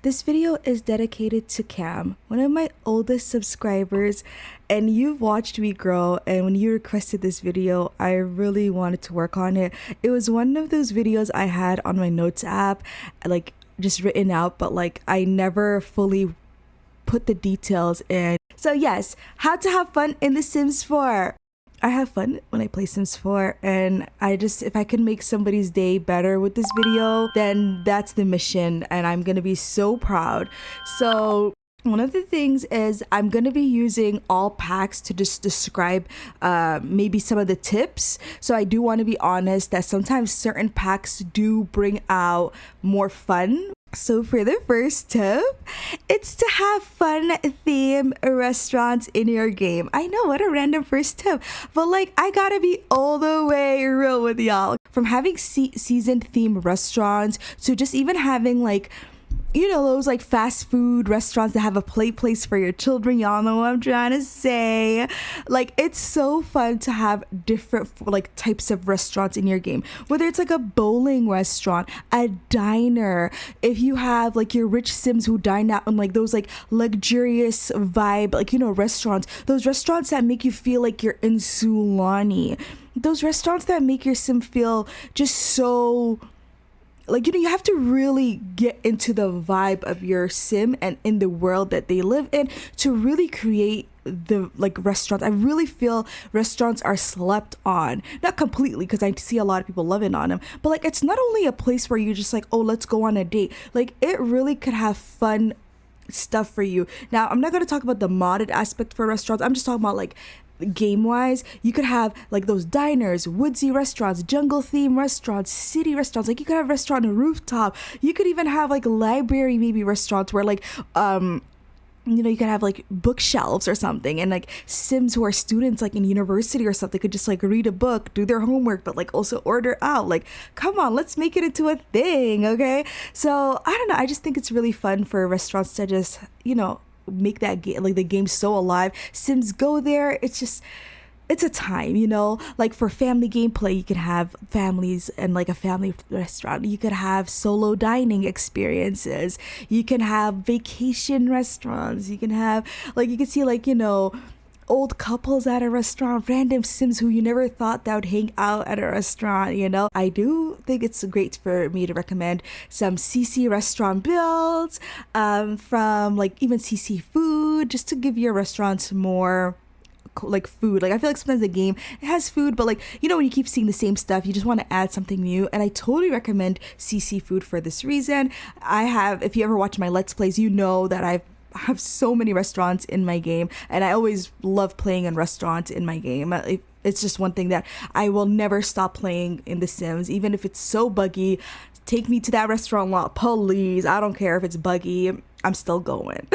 This video is dedicated to Cam, one of my oldest subscribers, and you've watched me grow, and when you requested this video, I really wanted to work on it. It was one of those videos I had on my notes app, like just written out, but like I never fully put the details in. So yes, how to have fun in The Sims 4. I have fun when I play Sims 4, and if I can make somebody's day better with this video, then that's the mission, and I'm gonna be so proud. So one of the things is I'm going to be using all packs to just describe maybe some of the tips. So I do want to be honest that sometimes certain packs do bring out more fun. So for the first tip, it's to have fun theme restaurants in your game. I know, what a random first tip, but like I gotta be all the way real with y'all. From having season theme restaurants to just even having like, you know, those like fast food restaurants that have a play place for your children. Y'all know what I'm trying to say. Like, it's so fun to have different like types of restaurants in your game, whether it's like a bowling restaurant, a diner. If you have like your rich Sims who dine out on like those like luxurious vibe, like, you know, restaurants, those restaurants that make you feel like you're in Sulani, those restaurants that make your Sim feel just so like, you know, you have to really get into the vibe of your Sim and in the world that they live in to really create the like restaurants. I really feel restaurants are slept on, not completely, because I see a lot of people loving on them, but like it's not only a place where you're just like, oh, let's go on a date. Like, it really could have fun stuff for you. Now, I'm not going to talk about the modded aspect for restaurants. I'm just talking about like game wise. You could have like those diners, woodsy restaurants, jungle theme restaurants, city restaurants. Like, you could have a restaurant on a rooftop. You could even have like library maybe restaurants where like you know, you could have like bookshelves or something, and like Sims who are students like in university or something could just like read a book, do their homework, but like also order out. Like, come on, let's make it into a thing. Okay, so I don't know, I just think it's really fun for restaurants to just, you know, make that game, like the game, so alive. Sims go there, it's a time, you know, like for family gameplay, you can have families and like a family restaurant. You could have solo dining experiences. You can have vacation restaurants. You can have like, you can see like, you know, old couples at a restaurant, random Sims who you never thought that would hang out at a restaurant, you know. I do think it's great for me to recommend some CC restaurant builds from like even CC food, just to give your restaurants more like food. Like, I feel like sometimes the game, it has food, but like, you know, when you keep seeing the same stuff, you just want to add something new. And I totally recommend CC food for this reason. If you ever watch my Let's Plays, you know that I have so many restaurants in my game, and I always love playing in restaurants in my game. It's just one thing that I will never stop playing in The Sims, even if it's so buggy. Take me to that restaurant lot, please. I don't care if it's buggy, I'm still going.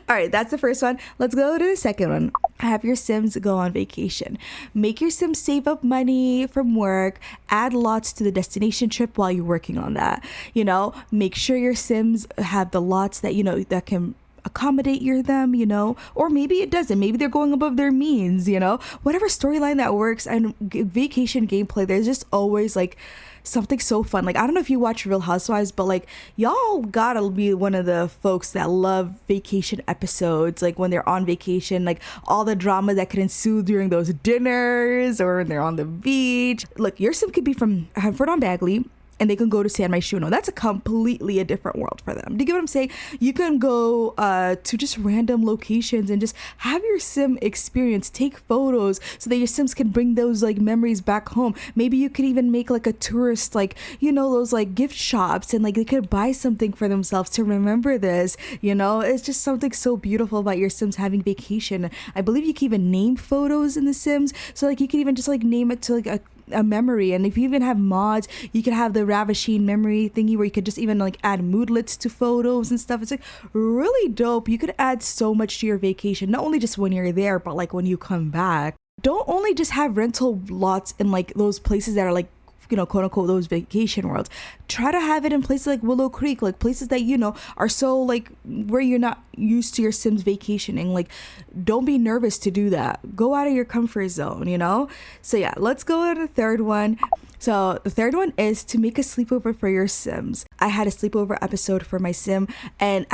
All right, that's the first one. Let's go to the second one. Have your Sims go on vacation. Make your Sims save up money from work. Add lots to the destination trip while you're working on that. You know, make sure your Sims have the lots that, you know, that can accommodate them, you know, or maybe it doesn't. Maybe they're going above their means, you know, whatever storyline that works. And vacation gameplay, there's just always like something so fun. Like, I don't know if you watch Real Housewives, but like, y'all gotta be one of the folks that love vacation episodes, like when they're on vacation, like all the drama that could ensue during those dinners or when they're on the beach. Look, your Sim could be from Hanford on Bagley, and they can go to San Myshuno. That's a different world for them. Do you get what I'm saying? You can go to just random locations and just have your Sim experience, take photos so that your Sims can bring those like memories back home. Maybe you could even make like a tourist, like, you know, those like gift shops, and like they could buy something for themselves to remember this, you know. It's just something so beautiful about your Sims having vacation. I believe you can even name photos in The Sims. So like you can even just like name it to like a memory. And if you even have mods, you can have the Ravasheen memory thingy where you could just even like add moodlets to photos and stuff. It's like really dope. You could add so much to your vacation, not only just when you're there, but like when you come back. Don't only just have rental lots in like those places that are like quote unquote those vacation worlds. Try to have it in places like Willow Creek, like places that are so like where you're not used to your Sims vacationing. Like, don't be nervous to do that. Go out of your comfort zone, So yeah, let's go to the third one. So the third one is to make a sleepover for your Sims. I had a sleepover episode for my Sim, and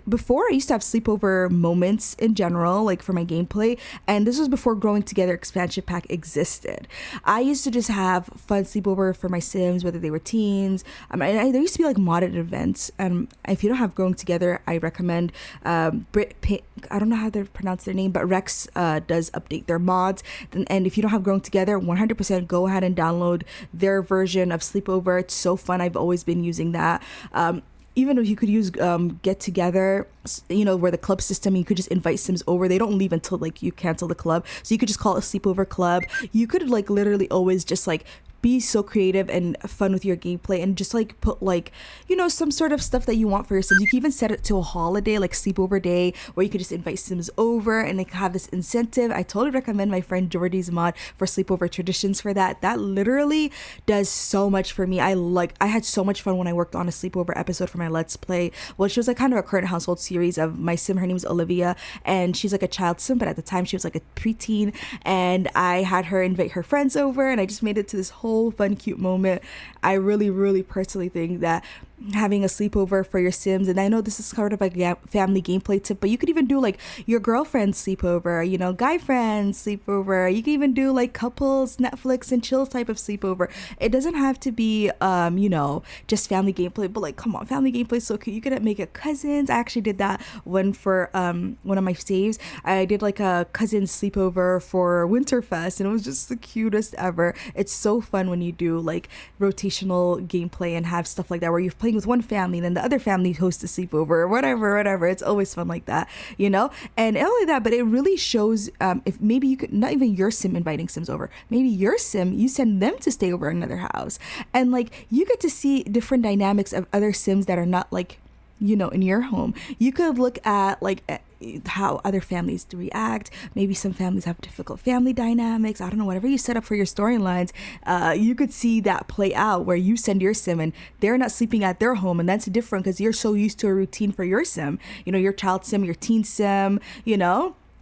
before I used to have sleepover moments in general, like for my gameplay, and this was before Growing Together expansion pack existed. I used to just have fun sleepover for my Sims, whether they were teens. There used to be like modded events, and if you don't have Growing Together, I recommend I don't know how to pronounce their name, but Rex does update their mods. And if you don't have Growing Together, 100% go ahead and download their version of Sleepover. It's so fun. I've always been using that. Even if you could use Get Together, where the club system, you could just invite Sims over. They don't leave until like you cancel the club. So you could just call it a sleepover club. You could like literally always just like be so creative and fun with your gameplay, and just like put like some sort of stuff that you want for your Sims. You can even set it to a holiday like sleepover day, where you could just invite Sims over and like have this incentive. I totally recommend my friend Jordy's mod for sleepover traditions for that. That literally does so much for me. I had so much fun when I worked on a sleepover episode for my Let's Play, which was like kind of a current household series of my Sim. Her name is Olivia, and she's like a child Sim, but at the time she was like a preteen, and I had her invite her friends over, and I just made it to this whole fun cute moment. I really personally think that having a sleepover for your Sims, and I know this is sort of like a family gameplay tip, but you could even do like your girlfriend's sleepover, guy friends sleepover. You can even do like couples Netflix and chill type of sleepover. It doesn't have to be just family gameplay, but like, come on, family gameplay is so cute. You could make it cousins. I actually did that one for one of my saves. I did like a cousin sleepover for Winterfest, and it was just the cutest ever. It's so fun when you do like rotational gameplay and have stuff like that, where you're playing with one family, then the other family hosts a sleepover or whatever. It's always fun like that, and not only that, but it really shows if maybe you could, not even your Sim inviting Sims over, maybe your Sim, you send them to stay over at another house, and like you get to see different dynamics of other Sims that are not like in your home. You could look at like how other families react. Maybe some families have difficult family dynamics. I don't know, whatever you set up for your storylines, you could see that play out, where you send your Sim and they're not sleeping at their home, and that's different because you're so used to a routine for your Sim, your child Sim, your teen Sim.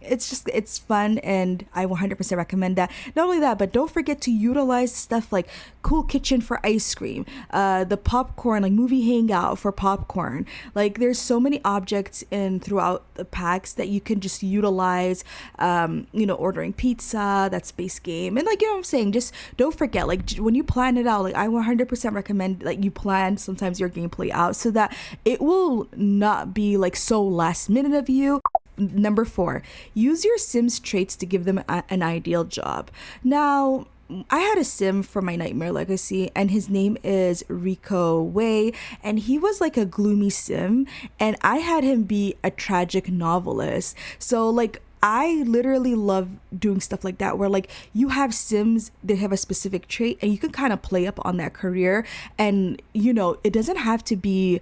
It's fun, and I 100% recommend that. Not only that, but don't forget to utilize stuff like cool kitchen for ice cream, the popcorn, like movie hangout for popcorn. Like, there's so many objects throughout the packs that you can just utilize. Ordering pizza, that's base game, and like what I'm saying, just don't forget, like when you plan it out, like I 100% recommend like you plan sometimes your gameplay out so that it will not be like so last minute of you. Number 4, use your Sims traits to give them an ideal job. Now, I had a Sim from my Nightmare Legacy, and his name is Rico Wei, and he was like a gloomy Sim, and I had him be a tragic novelist. So like, I literally love doing stuff like that, where like you have Sims, they have a specific trait, and you can kind of play up on that career, and it doesn't have to be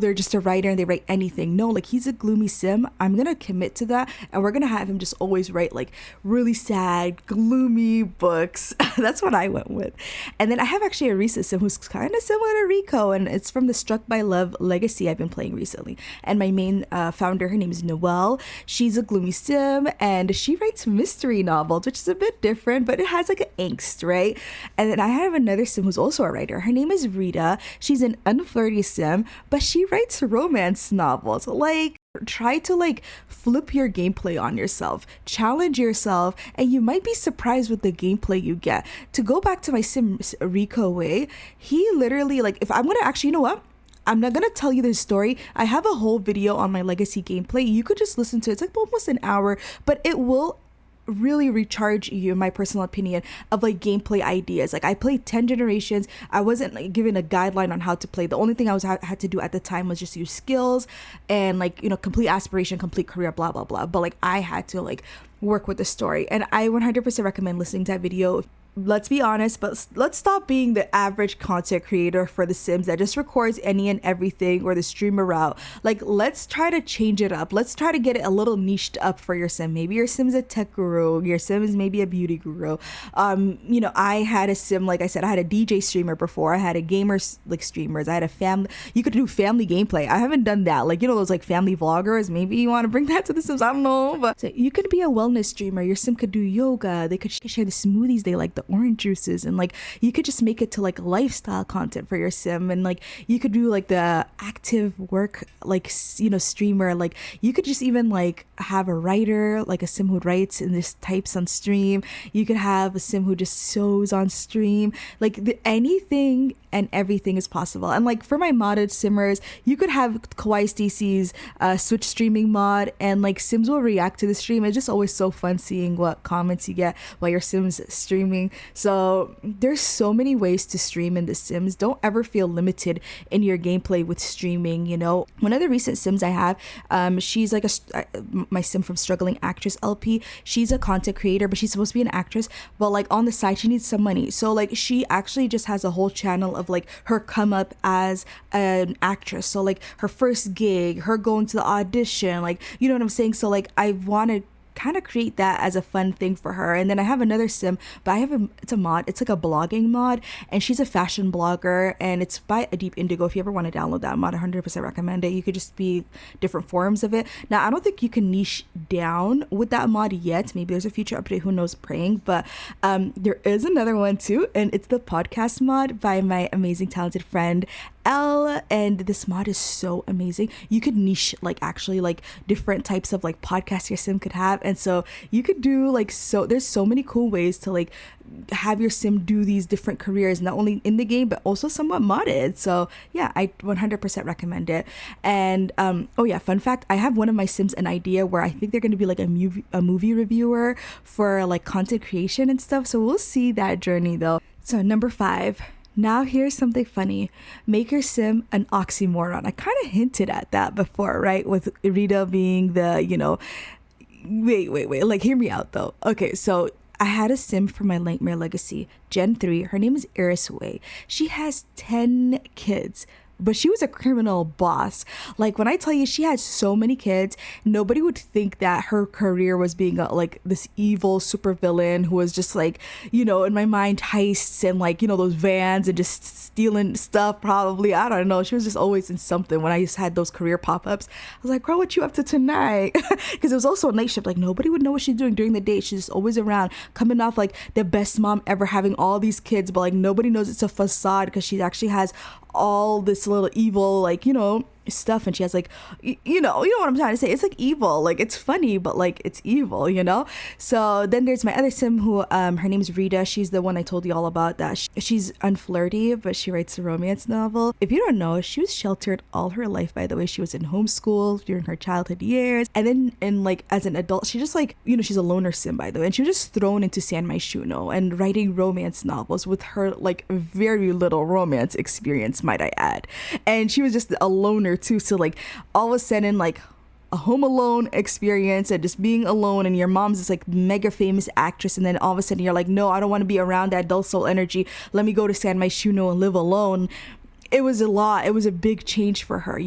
they're just a writer and they write anything. No, like, he's a gloomy Sim. I'm gonna commit to that, and we're gonna have him just always write like really sad, gloomy books. That's what I went with. And then I have actually a recent Sim who's kind of similar to Rico, and it's from the Struck by Love Legacy I've been playing recently. And my main founder, her name is Noelle. She's a gloomy Sim, and she writes mystery novels, which is a bit different, but it has like an angst, right? And then I have another Sim who's also a writer. Her name is Rita. She's an unflirty Sim, but she writes romance novels. Like, try to like flip your gameplay on yourself, challenge yourself, and you might be surprised with the gameplay you get. To go back to my Sim Rico Way, he literally, like, if I'm gonna actually, I'm not gonna tell you the story. I have a whole video on my legacy gameplay. You could just listen to it. It's like almost an hour, but it will really recharge you, in my personal opinion, of like gameplay ideas. Like, I played 10 generations. I wasn't like given a guideline on how to play. The only thing I had to do at the time was just use skills and like complete aspiration, complete career, blah blah blah. But like, I had to like work with the story, and I 100% recommend listening to that video let's be honest, but let's stop being the average content creator for The Sims that just records any and everything or the streamer route. Like, let's try to change it up. Let's try to get it a little niched up for your sim. Maybe your sim's a tech guru, your sim is maybe a beauty guru. I had a sim, like I said, I had a DJ streamer before, I had a gamer like streamers, I had a family. You could do family gameplay. I haven't done that. Like, those like family vloggers. Maybe you want to bring that to The Sims. I don't know, but so you could be a wellness streamer. Your sim could do yoga. They could share the smoothies they like, the orange juices, and like you could just make it to like lifestyle content for your sim. And like you could do like the active work, like streamer. Like you could just even like have a writer, like a sim who writes and just types on stream. You could have a sim who just sews on stream. Like anything and everything is possible. And like for my modded simmers, you could have Kawaii Stacy's Switch streaming mod, and like sims will react to the stream. It's just always so fun seeing what comments you get while your sim's streaming. So there's so many ways to stream in The Sims. Don't ever feel limited in your gameplay with streaming. One of the recent sims I have, she's like my sim from Struggling Actress LP. She's a content creator, but she's supposed to be an actress, but like on the side she needs some money. So like she actually just has a whole channel of like her come up as an actress. So like her first gig, her going to the audition, like, you know what I'm saying? So like I want to kind of create that as a fun thing for her. And then I have another sim, but it's a mod. It's like a blogging mod, and she's a fashion blogger, and it's by A Deep Indigo. If you ever want to download that mod, 100% recommend it. You could just be different forms of it. Now, I don't think you can niche down with that mod yet. Maybe there's a future update, who knows, praying. But there is another one too, and it's the podcast mod by my amazing talented friend L, and this mod is so amazing. You could niche like actually like different types of like podcasts your sim could have, and so you could do like, so there's so many cool ways to like have your sim do these different careers, not only in the game but also somewhat modded. So yeah, I 100% recommend it. And fun fact, I have one of my sims an idea where I think they're going to be like a movie reviewer for like content creation and stuff, so we'll see that journey though. So number 5, now here's something funny. Make your sim an oxymoron. I kind of hinted at that before, right? With Rita being the, wait, like hear me out though. Okay, so I had a sim for my Nightmare Legacy, Gen 3. Her name is Iris Way. She has 10 kids. But she was a criminal boss. Like, when I tell you she had so many kids, nobody would think that her career was being like this evil supervillain who was just like, in my mind, heists and like, those vans and just stealing stuff probably. I don't know. She was just always in something. When I just had those career pop-ups, I was like, girl, what you up to tonight? Because it was also a night shift. Like, nobody would know what she's doing during the day. She's just always around, coming off like the best mom ever, having all these kids, but like nobody knows it's a facade because she actually has all this little evil, like, stuff, and she has like, you know what I'm trying to say. It's like evil, like it's funny, but like it's evil, So then there's my other sim who her name's Rita. She's the one I told you all about, that she's unflirty, but she writes a romance novel. If you don't know, she was sheltered all her life, by the way. She was in homeschool during her childhood years, and then in like as an adult, she just like, she's a loner sim, by the way, and she was just thrown into San Myshuno and writing romance novels with her like very little romance experience, might I add. And she was just a loner too, so like all of a sudden like a Home Alone experience and just being alone, and your mom's this like mega famous actress, and then all of a sudden you're like, no, I don't want to be around that dull soul energy, let me go to San Myshuno and live alone. It was a lot. It was a big change for her,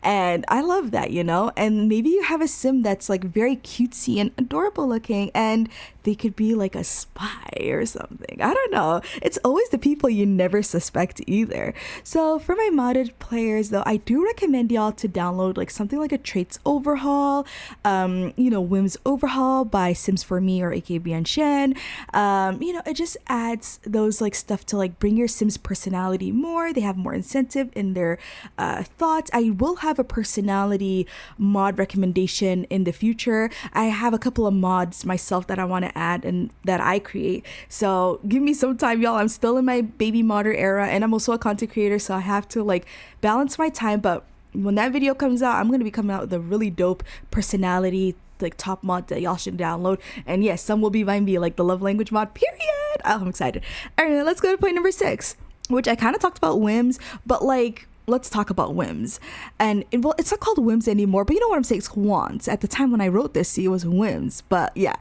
and I love that, and maybe you have a sim that's like very cutesy and adorable looking, and they could be like a spy or something. I don't know. It's always the people you never suspect either. So for my modded players though, I do recommend y'all to download like something like a Traits Overhaul, Whims Overhaul by Sims for Me or AKBN Shen. It just adds those like stuff to like bring your Sims personality more. They have more incentive in their thoughts. I will have a personality mod recommendation in the future. I have a couple of mods myself that I want to add and that I create. So give me some time, y'all. I'm still in my baby modder era, and I'm also a content creator, so I have to like balance my time. But when that video comes out, I'm going to be coming out with a really dope personality like top mod that y'all should download. And yes, some will be by me, like the love language mod, period. Oh, I'm excited. All right, let's go to point number 6, which I kind of talked about whims, but like let's talk about whims. And well, it's not called whims anymore, but you know what I'm saying, it's wants. At the time when I wrote this, see, it was whims. But yeah,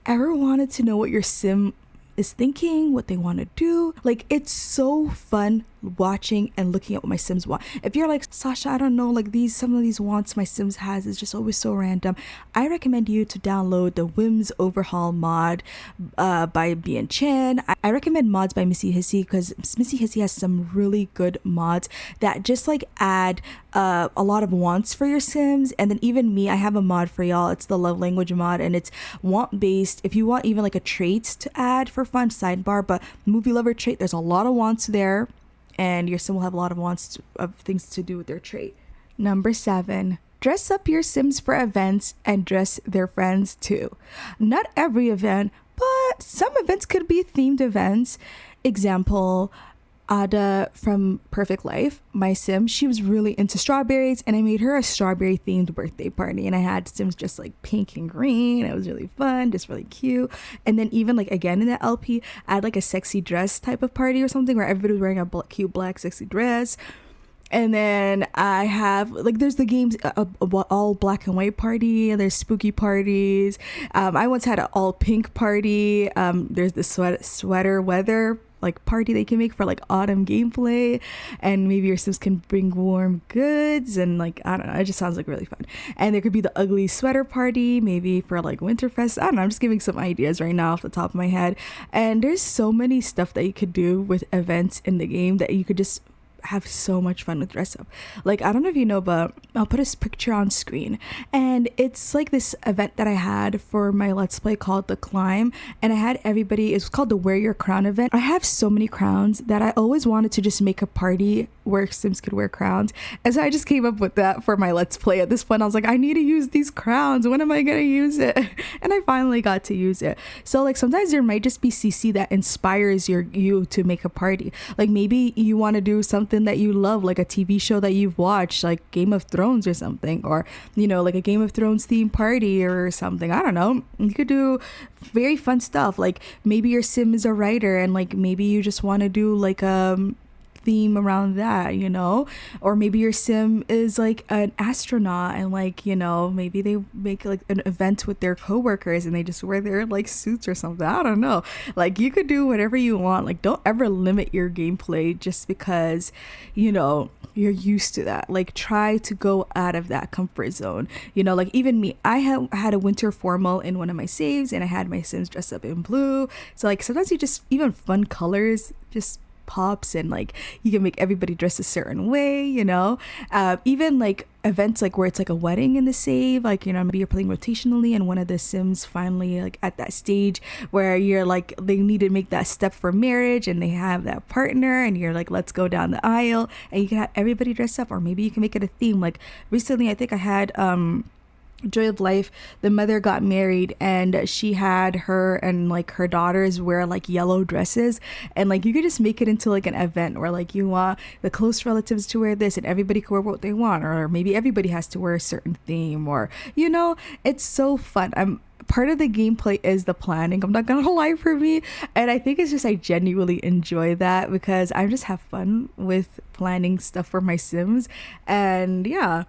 ever wanted to know what your sim is thinking, what they want to do. Like, it's so fun watching and looking at what my Sims want. If you're like, Sasha, I don't know, like some of these wants my Sims has is just always so random, I recommend you to download the Whims Overhaul mod by Bien Chan. I recommend mods by Missy Hissy because Missy Hissy has some really good mods that just like add a lot of wants for your Sims. And then even me, I have a mod for y'all. It's the love language mod, and it's want based. If you want even like a trait to add for fun, sidebar, but movie lover trait, there's a lot of wants there, and your Sim will have a lot of wants of things to do with their trait. Number 7, dress up your Sims for events and dress their friends too. Not every event, but some events could be themed events. Example, Ada from Perfect Life, my Sim, she was really into strawberries, and I made her a strawberry themed birthday party, and I had Sims just like pink and green. It was really fun, just really cute. And then even like again in the LP, I had like a sexy dress type of party or something where everybody was wearing a cute black sexy dress. And then I have like, there's the games, all black and white party, and there's spooky parties. I once had an all pink party. There's the sweater weather like party they can make for like autumn gameplay, and maybe your Sims can bring warm goods, and like, I don't know, it just sounds like really fun. And there could be the ugly sweater party maybe for like Winterfest. I don't know, I'm just giving some ideas right now off the top of my head. And there's so many stuff that you could do with events in the game that you could just have so much fun with dress up. Like, I don't know if you know, but I'll put a picture on screen, and it's like this event that I had for my Let's Play called The Climb, and I had everybody, it's called the Wear Your Crown event. I have so many crowns that I always wanted to just make a party where Sims could wear crowns, and so I just came up with that for my Let's Play. At this point I was like, I need to use these crowns, when am I gonna use it? And I finally got to use it. So like, sometimes there might just be CC that inspires you to make a party. Like, maybe you want to do something that you love, like a TV show that you've watched, like Game of Thrones or something, or you know, like a Game of Thrones theme party or something. I don't know, you could do very fun stuff. Like, maybe your Sim is a writer, and like maybe you just want to do like theme around that, you know. Or maybe your Sim is like an astronaut, and like, you know, maybe they make like an event with their coworkers and they just wear their like suits or something. I don't know, like, you could do whatever you want. Like, don't ever limit your gameplay just because, you know, you're used to that. Like, try to go out of that comfort zone, you know. Like, even me, I had a winter formal in one of my saves, and I had my Sims dressed up in blue. So like, sometimes you just, even fun colors just pops, and like, you can make everybody dress a certain way, you know. Even like events like where it's like a wedding in the save, like, you know, maybe you're playing rotationally and one of the Sims finally like at that stage where you're like, they need to make that step for marriage, and they have that partner, and you're like, let's go down the aisle, and you can have everybody dress up. Or maybe you can make it a theme. Like, recently I think I had Joy of Life, the mother got married, and she had her and like her daughters wear like yellow dresses, and like, you could just make it into like an event where like, you want the close relatives to wear this, and everybody can wear what they want, or maybe everybody has to wear a certain theme, or, you know, it's so fun. Part of the gameplay is the planning, I'm not gonna lie, for me, and I think it's just, I genuinely enjoy that because I just have fun with planning stuff for my Sims. And yeah,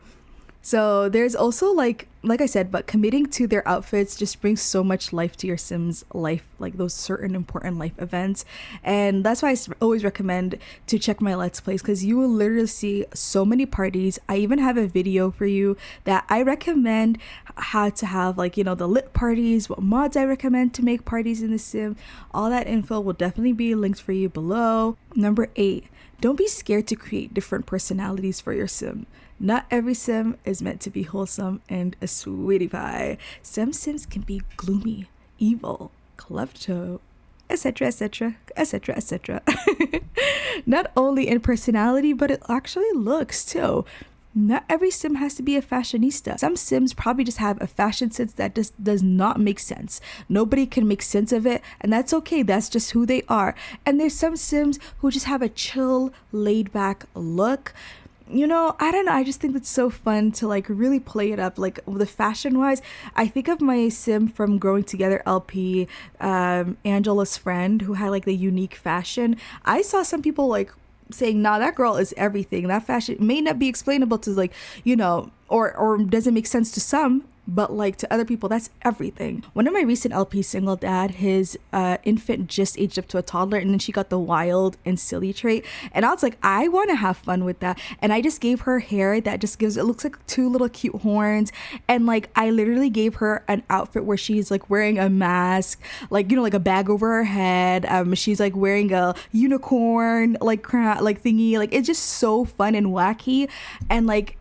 so there's also like I said, but committing to their outfits just brings so much life to your Sims life, like those certain important life events. And that's why I always recommend to check my Let's Plays, because you will literally see so many parties. I even have a video for you that I recommend how to have, like, you know, the lit parties, what mods I recommend to make parties in the Sim. All that info will definitely be linked for you below. Number 8, don't be scared to create different personalities for your Sim. Not every Sim is meant to be wholesome and a sweetie pie. Some Sims can be gloomy, evil, klepto, etc, etc, etc, etc. Not only in personality, but it actually looks too. Not every Sim has to be a fashionista. Some Sims probably just have a fashion sense that just does not make sense. Nobody can make sense of it, and that's okay. That's just who they are. And there's some Sims who just have a chill, laid back look. You know, I don't know, I just think it's so fun to like really play it up. Like, the fashion wise, I think of my Sim from Growing Together LP, Angela's friend, who had like the unique fashion. I saw some people like saying, nah, that girl is everything. That fashion may not be explainable to, like, you know, or doesn't make sense to some, but like to other people, that's everything. One of my recent LP single dad, his infant just aged up to a toddler, and then she got the wild and silly trait, and I was like, I want to have fun with that. And I just gave her hair that just gives, it looks like two little cute horns, and like I literally gave her an outfit where she's like wearing a mask, like, you know, like a bag over her head. She's like wearing a unicorn like thingy. Like, it's just so fun and wacky, and like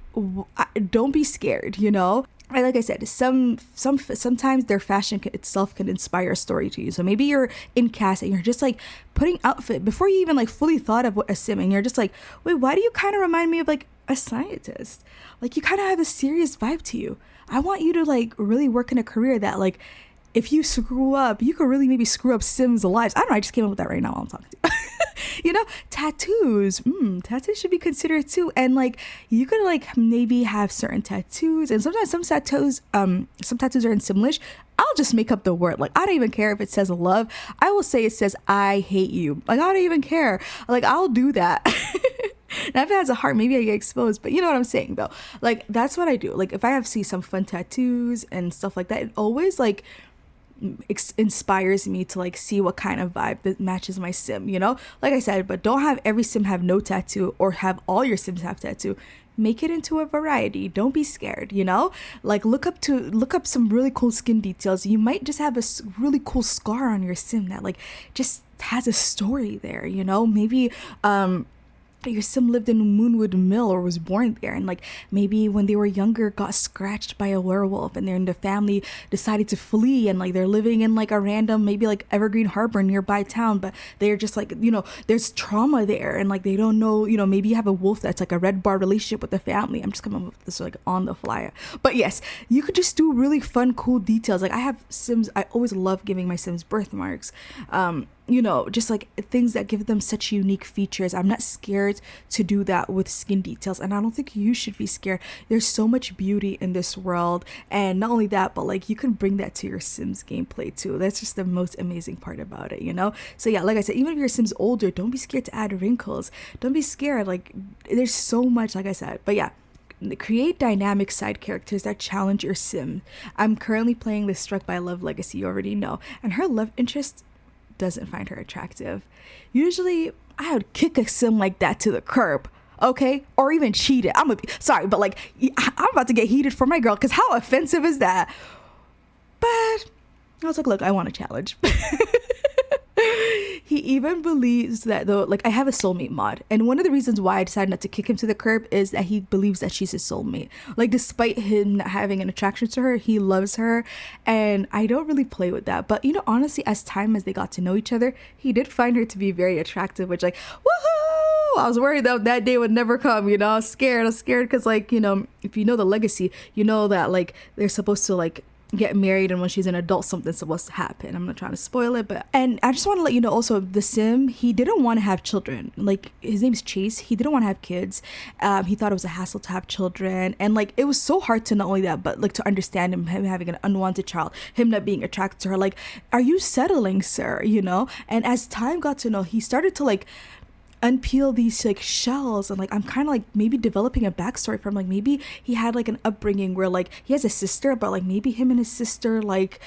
don't be scared, you know. Like I said, sometimes their fashion itself can inspire a story to you. So maybe you're in cast and you're just like putting outfit before you even like fully thought of what a sim, and you're just like, wait, why do you kind of remind me of like a scientist? Like, you kind of have a serious vibe to you. I want you to like really work in a career that like, if you screw up, you could really maybe screw up Sims' lives. I don't know, I just came up with that right now while I'm talking to you. You know, tattoos. Tattoos should be considered too. And like, you could like maybe have certain tattoos, and sometimes some tattoos are in Simlish. I'll just make up the word. Like, I don't even care if it says love. I will say it says I hate you. Like, I don't even care. Like, I'll do that. Now, if it has a heart, maybe I get exposed, but you know what I'm saying though. Like, that's what I do. Like, if I see some fun tattoos and stuff like that, it always like inspires me to like see what kind of vibe that matches my sim, you know. Like I said, but don't have every sim have no tattoo or have all your sims have tattoo. Make it into a variety. Don't be scared, you know. Like, look up some really cool skin details. You might just have a really cool scar on your sim that like just has a story there, you know. Maybe your sim lived in Moonwood Mill or was born there, and like maybe when they were younger got scratched by a werewolf, and the family decided to flee, and like they're living in like a random maybe like Evergreen Harbor nearby town, but they're just like, you know, there's trauma there, and like they don't know, you know, maybe you have a wolf that's like a red bar relationship with the family. I'm just coming up with this like on the fly, but yes, you could just do really fun cool details. Like, I have sims, I always love giving my sims birthmarks, you know, just like things that give them such unique features. I'm not scared to do that with skin details, and I don't think you should be scared. There's so much beauty in this world, and not only that, but like you can bring that to your Sims gameplay too. That's just the most amazing part about it, you know. So yeah, like I said, even if your Sims older, don't be scared to add wrinkles. Don't be scared. Like, there's so much, like I said. But yeah, create dynamic side characters that challenge your sim. I'm currently playing this Struck by Love Legacy, you already know, and her love interest doesn't find her attractive. Usually I would kick a sim like that to the curb, okay, or even cheat it. Sorry, but like, I'm about to get heated for my girl, because how offensive is that? But I was like, look, I want a challenge. He even believes that, though, like, I have a soulmate mod, and one of the reasons why I decided not to kick him to the curb is that he believes that she's his soulmate. Like, despite him not having an attraction to her, he loves her, and I don't really play with that. But, you know, honestly, as they got to know each other, he did find her to be very attractive, which, like, woohoo! I was worried that day would never come, you know. I was scared because, like, you know, if you know the legacy, you know that, like, they're supposed to, like, get married, and when she's an adult, something's supposed to happen. I'm not trying to spoil it, but, and I just want to let you know also, the sim, he didn't want to have children. Like, his name's Chase. He didn't want to have kids. He thought it was a hassle to have children, and like, it was so hard to not only that, but like to understand him having an unwanted child, him not being attracted to her. Like, are you settling, sir? You know. And as time got to know, he started to like unpeel these like shells, and like I'm kind of like maybe developing a backstory from, like, maybe he had like an upbringing where like he has a sister, but like maybe him and his sister, like,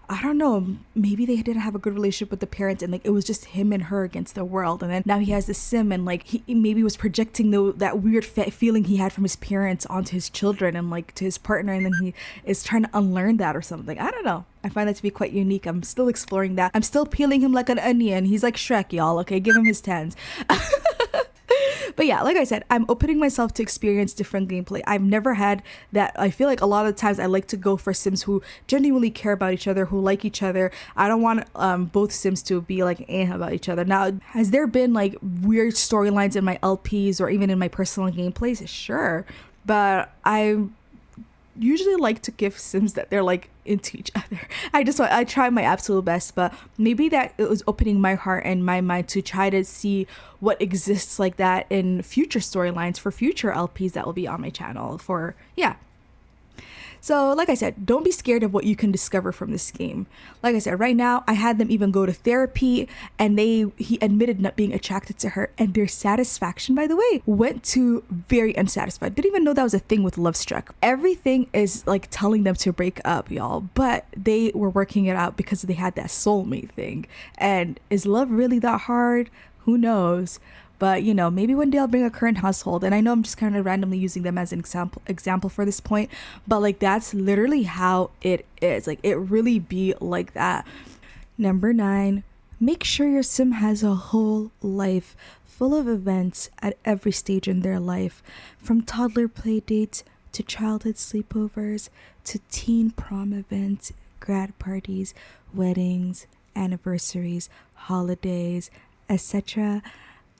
I don't know, maybe they didn't have a good relationship with the parents, and like it was just him and her against the world. And then now he has this sim, and like he maybe was projecting that weird feeling he had from his parents onto his children and like to his partner, and then he is trying to unlearn that or something. I don't know. I find that to be quite unique. I'm still exploring that. I'm still peeling him like an onion. He's like Shrek, y'all. Okay, give him his tens. But yeah, like I said, I'm opening myself to experience different gameplay. I've never had that. I feel like a lot of times I like to go for sims who genuinely care about each other, who like each other. I don't want both sims to be like about each other. Now, has there been like weird storylines in my LPs or even in my personal gameplays? Sure, but I usually like to give sims that they're like into each other. I try my absolute best, but maybe that it was opening my heart and my mind to try to see what exists like that in future storylines for future LPs that will be on my channel for, yeah. So, like I said, don't be scared of what you can discover from this game. Like I said, right now, I had them even go to therapy, and he admitted not being attracted to her, and their satisfaction, by the way, went to very unsatisfied. Didn't even know that was a thing with Love Struck. Everything is like telling them to break up, y'all, but they were working it out because they had that soulmate thing. And is love really that hard? Who knows? But maybe one day I'll bring a current household, and I know I'm just kind of randomly using them as an example for this point, but like that's literally how it is. Like it really be like that. Number 9, make sure your sim has a whole life full of events at every stage in their life, from toddler play dates to childhood sleepovers to teen prom events, grad parties, weddings, anniversaries, holidays, etc.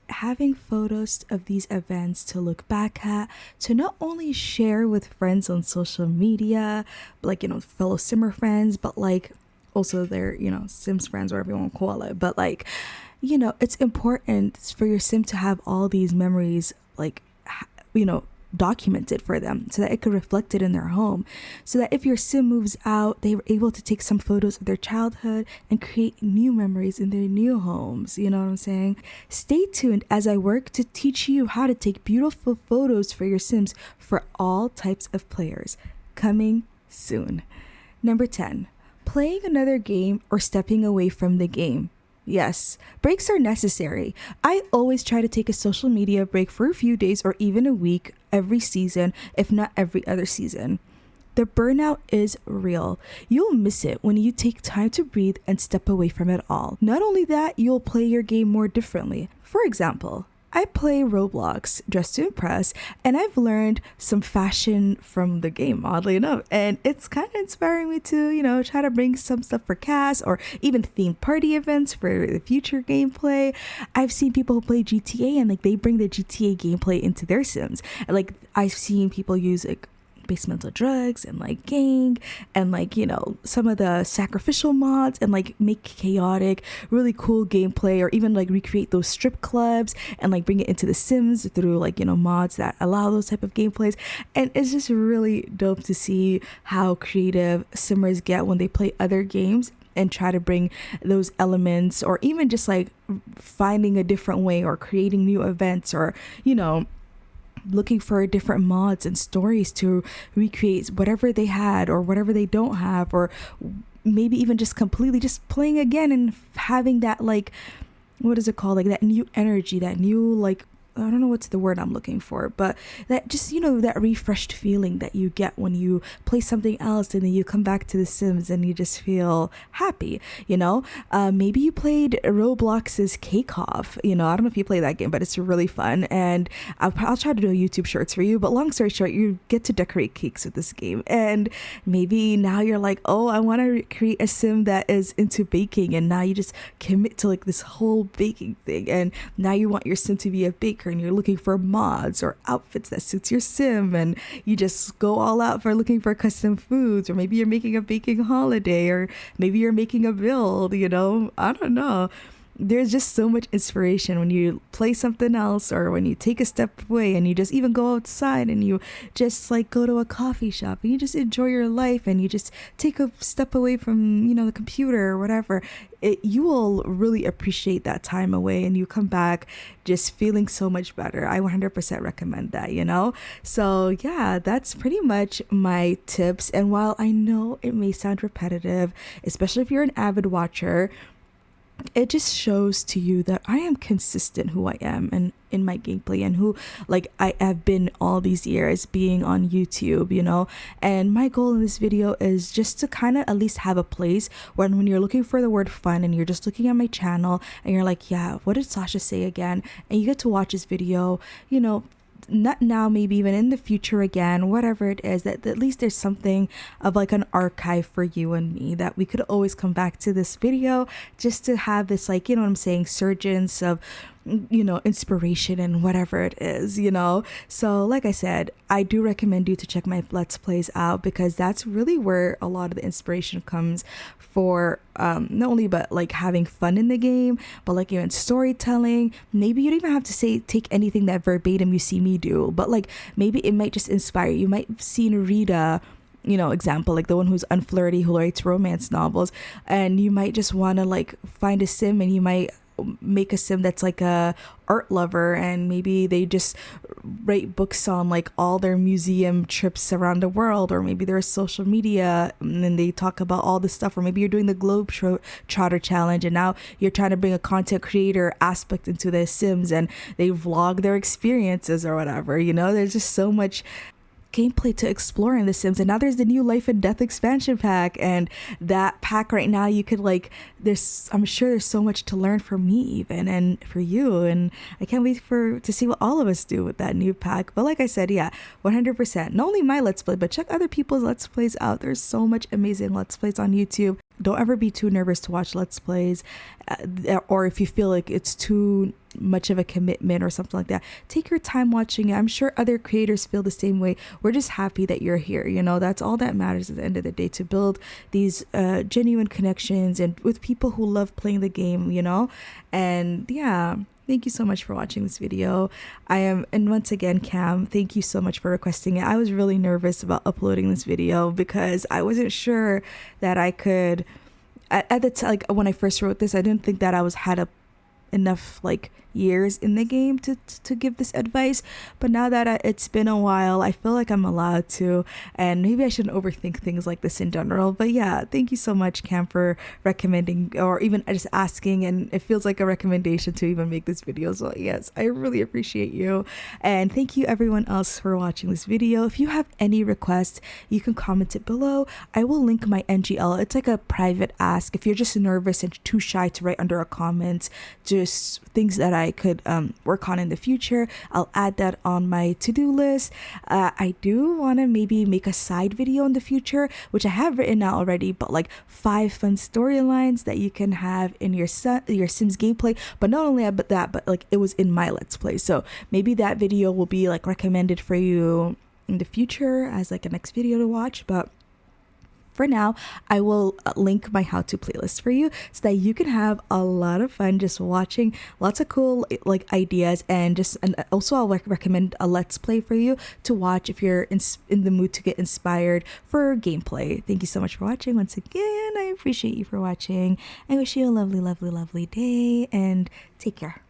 Having photos of these events to look back at, to not only share with friends on social media, like, fellow simmer friends, but like also their, Sims friends, whatever you want to call it. But like, it's important for your sim to have all these memories, like, documented for them so that it could reflect it in their home, so that if your sim moves out, they were able to take some photos of their childhood and create new memories in their new homes. You know what I'm saying? Stay tuned as I work to teach you how to take beautiful photos for your sims for all types of players. Coming soon. Number 10, playing another game or stepping away from the game. Yes, breaks are necessary. I always try to take a social media break for a few days or even a week every season, if not every other season. The burnout is real. You'll miss it when you take time to breathe and step away from it all. Not only that, you'll play your game more differently. For example, I play Roblox, Dress to Impress, and I've learned some fashion from the game, oddly enough. And it's kind of inspiring me to, try to bring some stuff for cast or even themed party events for the future gameplay. I've seen people who play GTA and like they bring the GTA gameplay into their Sims. And like I've seen people use like base mental drugs and like gang and like some of the sacrificial mods and like make chaotic really cool gameplay, or even like recreate those strip clubs and like bring it into the Sims through like mods that allow those type of gameplays. And it's just really dope to see how creative simmers get when they play other games and try to bring those elements, or even just like finding a different way or creating new events, or looking for different mods and stories to recreate whatever they had or whatever they don't have, or maybe even just completely just playing again and having that like, what is it called, like that new energy, that new like, I don't know what's the word I'm looking for, but that just, that refreshed feeling that you get when you play something else and then you come back to The Sims and you just feel happy, Maybe you played Roblox's Cake Off, I don't know if you play that game, but it's really fun. And I'll try to do a YouTube shorts for you, but long story short, you get to decorate cakes with this game. And maybe now you're like, oh, I want to create a Sim that is into baking. And now you just commit to like this whole baking thing. And now you want your Sim to be a baker, and you're looking for mods or outfits that suits your sim, and you just go all out for looking for custom foods, or maybe you're making a baking holiday, or maybe you're making a build, I don't know. There's just so much inspiration when you play something else, or when you take a step away and you just even go outside and you just like go to a coffee shop and you just enjoy your life and you just take a step away from the computer or whatever. You will really appreciate that time away, and you come back just feeling so much better. I 100% recommend that, So yeah, that's pretty much my tips. And while I know it may sound repetitive, especially if you're an avid watcher, it just shows to you that I am consistent who I am and in my gameplay, and who like I have been all these years being on YouTube, and my goal in this video is just to kind of at least have a place when you're looking for the word fun and you're just looking at my channel and you're like, yeah, what did Sasha say again? And you get to watch this video, not now, maybe even in the future again, whatever it is, that at least there's something of like an archive for you and me, that we could always come back to this video just to have this like, what I'm saying, surgence of inspiration and whatever it is, So like I said, I do recommend you to check my Let's Plays out, because that's really where a lot of the inspiration comes for not only but like having fun in the game, but like even storytelling. Maybe you don't even have to take anything that verbatim you see me do, but like maybe it might just inspire you. You might have seen Rita example, like the one who's unflirty, who writes romance novels, and you might just want to like find a sim, and you might make a sim that's like a art lover, and maybe they just write books on like all their museum trips around the world, or maybe their social media, and then they talk about all this stuff, or maybe you're doing the Trotter challenge, and now you're trying to bring a content creator aspect into the sims, and they vlog their experiences or whatever. There's just so much gameplay to explore in The Sims. And now there's the new Life and Death expansion pack, and that pack right now, you could like, I'm sure there's so much to learn for me even, and for you, and I can't wait to see what all of us do with that new pack. But like I said, yeah, 100%, not only my Let's Play, but check other people's Let's Plays out. There's so much amazing Let's Plays on YouTube. Don't ever be too nervous to watch Let's Plays, or if you feel like it's too much of a commitment or something like that, take your time watching it. I'm sure other creators feel the same way. We're just happy that you're here. That's all that matters at the end of the day, to build these genuine connections and with people who love playing the game, and yeah. Thank you so much for watching this video. And once again, Cam, thank you so much for requesting it. I was really nervous about uploading this video because I wasn't sure that I could, at the time, like when I first wrote this, I didn't think that I had enough like years in the game to give this advice. But now that it's been a while, I feel like I'm allowed to, and maybe I shouldn't overthink things like this in general. But yeah, thank you so much, Cam, for recommending, or even just asking, and it feels like a recommendation to even make this video. So yes, I really appreciate you, and thank you everyone else for watching this video. If you have any requests, you can comment it below. I will link my NGL. It's like a private ask if you're just nervous and too shy to write under a comment, just things that I could work on in the future. I'll add that on my to-do list. I do want to maybe make a side video in the future, which I have written out already, but like 5 fun storylines that you can have in your Sims gameplay. But not only that, but like it was in my Let's Play. So maybe that video will be like recommended for you in the future as like a next video to watch. But for now, I will link my how-to playlist for you so that you can have a lot of fun just watching lots of cool like ideas, and also I'll recommend a Let's Play for you to watch if you're in the mood to get inspired for gameplay. Thank you so much for watching once again. I appreciate you for watching. I wish you a lovely, lovely, lovely day, and take care.